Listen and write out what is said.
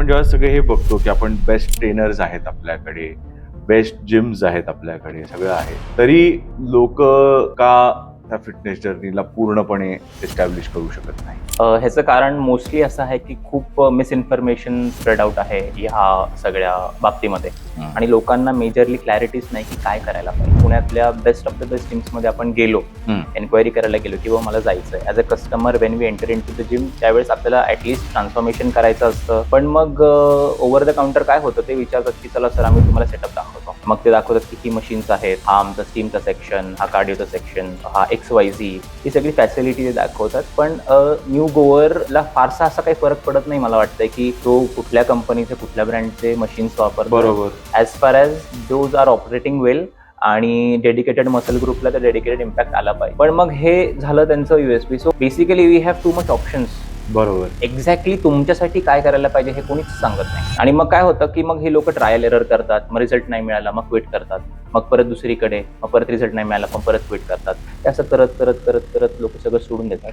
आपण जेव्हा सगळे हे बघतो की आपण बेस्ट ट्रेनर्स आहेत आपल्याकडे, बेस्ट जिम्स आहेत आपल्याकडे, सगळं आहे, तरी लोक का त्या फिटनेस जर्नीला पूर्णपणे एस्टॅब्लिश करू शकत नाही? ह्याचं कारण मोस्टली असं आहे की खूप मिसइन्फॉर्मेशन स्प्रेड आउट आहे ह्या सगळ्या बाबतीमध्ये आणि लोकांना मेजरली क्लॅरिटीच नाही की काय करायला पाहिजे. पुण्यातल्या बेस्ट ऑफ द बेस्ट जिम्समध्ये आपण गेलो, एन्क्वायरी करायला गेलो किंवा मला जायचं आहे as a customer, when we enter in to the gym, त्यावेळेस आपल्याला ॲटलिस्ट ट्रान्सफॉर्मेशन करायचं असतं. पण मग ओव्हर द काउंटर काय होतं ते विचारतात की चला सर आम्ही तुम्हाला सेटअप दाखवतो. मग ते दाखवतात की ही मशीन्स आहेत, हा आमचा स्टीमचा सेक्शन, हा कार्डिओचा सेक्शन, हा XYZ, ही सगळी फॅसिलिटी ते दाखवतात. पण न्यू गोअरला फारसा असा काही फरक पडत नाही मला वाटतंय की तो कुठल्या कंपनीचे कुठल्या ब्रँडचे मशीन्स वापरतो. बरोबर. As far as those are operating well आणि डेडिकेटेड मसल ग्रुपला तर डेडिकेटेड इम्पॅक्ट आला पाहिजे. पण मग हे झालं त्यांचं USP. So basically we have too much options. बरोबर. एक्झॅक्टली तुमच्यासाठी काय करायला पाहिजे हे कोणीच सांगत नाही. आणि मग काय होतं की मग हे लोक ट्रायल एरर करतात, मग रिझल्ट नाही मिळाला मग क्विट करतात, मग परत दुसरीकडे, मग परत रिझल्ट नाही मिळाला मग परत क्विट करतात. असं करत करत करत करत लोक सगळं सोडून देतात.